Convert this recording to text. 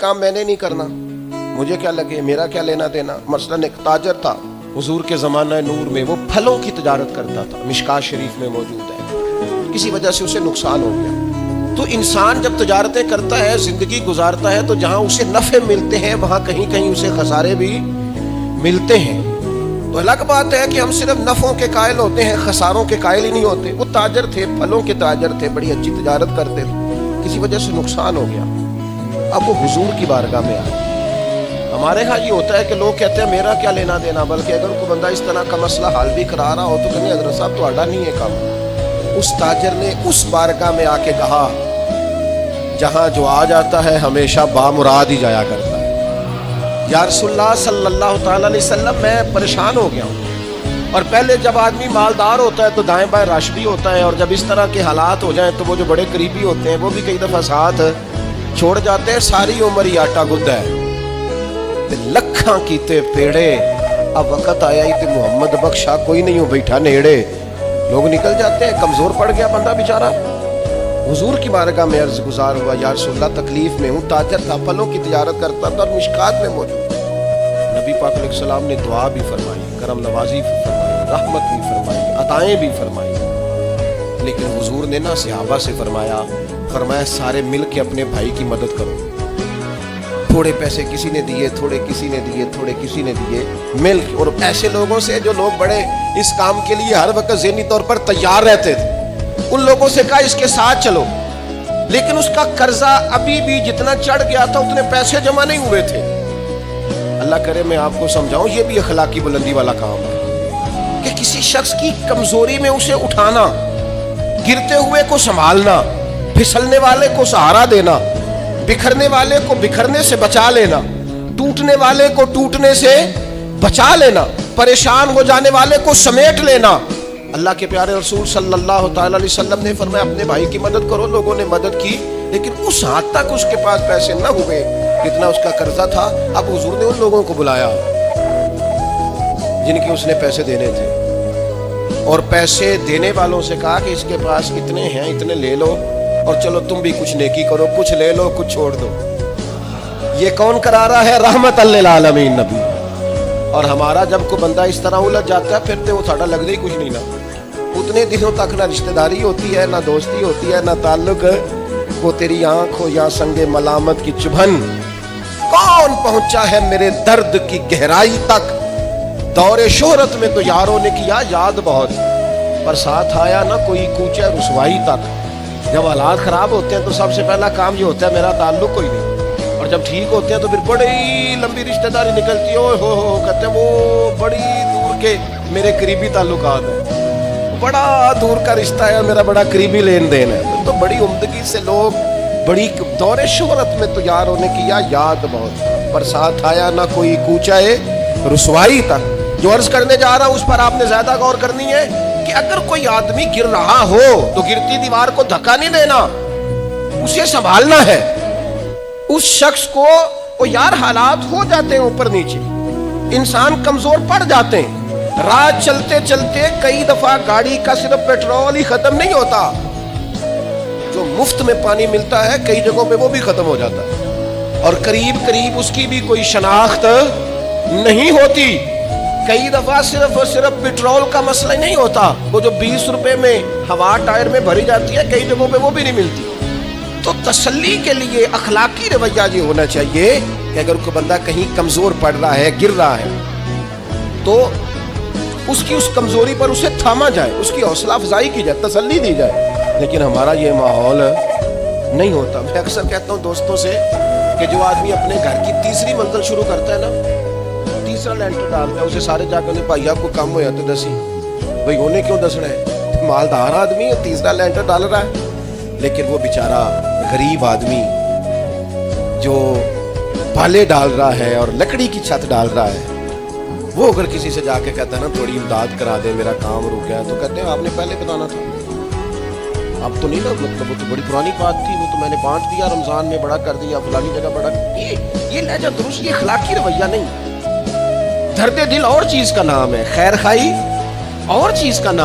کام میں نے نہیں کرنا، مجھے کیا لگے، میرا کیا لینا دینا۔ مثلاً ایک تاجر تھا حضور کے زمانہ نور میں، وہ پھلوں کی تجارت کرتا تھا، مشکاۃ شریف میں موجود ہے۔ کسی وجہ سے اسے نقصان ہو گیا۔ تو انسان جب تجارتیں کرتا ہے، زندگی گزارتا ہے، تو جہاں اسے نفع ملتے ہیں وہاں کہیں کہیں اسے خسارے بھی ملتے ہیں۔ تو الگ بات ہے کہ ہم صرف نفعوں کے قائل ہوتے ہیں، خساروں کے قائل ہی نہیں ہوتے۔ وہ تاجر تھے، پھلوں کے تاجر تھے، بڑی اچھی تجارت کرتے تھے، کسی وجہ سے نقصان ہو گیا۔ اب وہ حضور کی بارگاہ میں آئے۔ ہمارے ہاں یہ ہوتا ہے کہ لوگ کہتے ہیں میرا کیا لینا دینا، بلکہ اگر کوئی بندہ اس طرح کا مسئلہ حل بھی کرا رہا ہو تو کہنے حضرت صاحب تو نہیں ہے کام۔ اس تاجر نے اس بارگاہ میں آ کے کہا جہاں جو آ جاتا ہے ہمیشہ بامراد ہی جایا کرتا ہے۔ یا رسول اللہ صلی اللہ تعالی علیہ وسلم، میں پریشان ہو گیا ہوں، اور پہلے جب آدمی مالدار ہوتا ہے تو دائیں بائیں رش بھی ہوتا ہے، اور جب اس طرح کے حالات ہو جائیں تو وہ جو بڑے قریبی ہوتے ہیں وہ بھی کئی دفعہ ساتھ چھوڑ جاتے ہیں۔ ساری عمر ہی آٹا گدھا ہے، لکھاں کیتے پیڑے، اب وقت آیا ہی تے محمد بخشا کوئی نہیں ہو بیٹھا نیڑے، لوگ نکل جاتے ہیں۔ کمزور پڑ گیا بندہ بیچارہ، حضور کی بارگاہ میں عرض گزار ہوا یا رسول اللہ تکلیف میں ہوں۔ تاجر تھا، پھلوں کی تجارت کرتا تھا اور مشکات میں موجود۔ نبی پاک علیہ السلام نے دعا بھی فرمائی، کرم نوازی بھی فرمائی، رحمت بھی فرمائی، عطائیں بھی فرمائی، لیکن حضور نے نا صحابہ سے فرمایا سارے مل کے اپنے بھائی کی مدد کرو۔ تھوڑے پیسے کسی نے دیے، تھوڑے کسی نے دیے، تھوڑے کسی نے دیے، مل کے۔ اور ایسے لوگوں سے جو لوگ بڑے اس کام کے لیے ہر وقت ذہنی طور پر تیار رہتے تھے، ان لوگوں سے کہا اس کے ساتھ چلو، لیکن اس کا قرضہ ابھی بھی جتنا چڑھ گیا تھا اتنے پیسے جمع نہیں ہوئے تھے۔ اللہ کرے میں آپ کو سمجھاؤں، یہ بھی اخلاقی بلندی والا کام ہے کہ کسی شخص کی کمزوری میں اسے اٹھانا، گرتے ہوئے کو سنبھالنا، پھسلنے والے کو سہارا دینا، بکھرنے والے کو بکھرنے سے بچا لینا، ٹوٹنے والے کو ٹوٹنے سے بچا لینا، پریشان ہو جانے والے کو سمیٹ لینا۔ اللہ کے پیارے رسول صلی اللہ تعالی علیہ وسلم نے فرمایا اپنے بھائی کی مدد کرو۔ لوگوں نے مدد کی، لیکن اس حد تک اس کے پاس پیسے نہ ہوئے جتنا اس کا قرضہ تھا۔ اب حضور نے ان لوگوں کو بلایا جن کے اس نے پیسے دینے تھے، اور پیسے دینے والوں سے کہا کہ اس کے پاس اتنے ہیں، اتنے لے لو، اور چلو تم بھی کچھ نیکی کرو، کچھ لے لو کچھ چھوڑ دو۔ یہ کون کرا رہا ہے؟ رحمت للعالمین نبی۔ اور ہمارا جب کوئی بندہ اس طرح الجھ جاتا ہے پھر تو وہ ساڑھا لگ دے ہی کچھ نہیں نا۔ اتنے دنوں تک نہ رشتہ داری ہوتی ہے، نہ دوستی ہوتی ہے، نہ تعلق، وہ تیری آنکھ ہو یا سنگ ملامت کی چبھن۔ کون پہنچا ہے میرے درد کی گہرائی تک؟ دور شہرت میں تو یاروں نے کیا یاد بہت، پر ساتھ آیا نہ کوئی کوچے رسوائی تک۔ جب حالات خراب ہوتے ہیں تو سب سے پہلا کام یہ ہوتا ہے میرا تعلق کوئی نہیں، اور جب ٹھیک ہوتے ہیں تو پھر بڑی لمبی رشتہ داری نکلتی ہے، ہو کہتے ہیں وہ بڑی دور کے میرے قریبی تعلقات ہیں، بڑا دور کا رشتہ ہے، میرا بڑا قریبی لین دین ہے۔ تو بڑی عمدگی سے لوگ، بڑی دور شہرت میں تو یاروں نے کیا یاد بہت، پر ساتھ آیا نہ کوئی کوچہ رسوائی تک۔ جو عرض کرنے جا رہا ہوں اس پر آپ نے زیادہ غور کرنی ہے کہ اگر کوئی آدمی گر رہا ہو تو گرتی دیوار کو دھکا نہیں دینا، اسے سنبھالنا ہے۔ اس شخص کو یار حالات ہو جاتے ہیں اوپر نیچے، انسان کمزور پڑ جاتے ہیں، راہ چلتے چلتے کئی دفعہ گاڑی کا صرف پیٹرول ہی ختم نہیں ہوتا، جو مفت میں پانی ملتا ہے کئی جگہوں پہ وہ بھی ختم ہو جاتا ہے، اور قریب قریب اس کی بھی کوئی شناخت نہیں ہوتی۔ کئی دفعہ صرف اور صرف پیٹرول کا مسئلہ نہیں ہوتا، وہ جو 20 روپے میں ہوا ٹائر میں بھری جاتی ہے کئی جگہوں پہ وہ بھی نہیں ملتی۔ تو تسلی کے لیے اخلاقی رویہ یہ ہونا چاہیے کہ اگر کوئی بندہ کہیں کمزور پڑ رہا ہے، گر رہا ہے، تو اس کی اس کمزوری پر اسے تھاما جائے، اس کی حوصلہ افزائی کی جائے، تسلی دی جائے۔ لیکن ہمارا یہ ماحول نہیں ہوتا۔ میں اکثر کہتا ہوں دوستوں سے کہ جو آدمی اپنے گھر کی تیسری منزل شروع کرتا ہے نا، تیسرا لینٹر ڈالتا ہے، اسے سارے جا کے بھائی آپ کو کام ہو جاتا دسی، بھائی انہیں کیوں دسنا ہے؟ مالدار آدمی تیسرا لینٹر ڈال رہا ہے، لیکن وہ بیچارہ غریب آدمی جو بالے ڈال رہا ہے اور لکڑی کی چھت ڈال رہا ہے، وہ اگر کسی سے جا کے کہتا ہے نا تھوڑی امداد کرا دے میرا کام رک گیا، تو کہتے ہیں آپ نے پہلے بتانا تھا۔ اب تو نہیں نا، مطلب وہ تو بڑی پرانی بات تھی، وہ تو میں نے بانٹ دیا، رمضان میں بڑا کر دیا، فلانی جگہ بڑا۔ یہ لہجہ درست، یہ اخلاقی رویہ نہیں۔ درد دل اور چیز کا نام ہے، خیر خائی اور چیز کا نام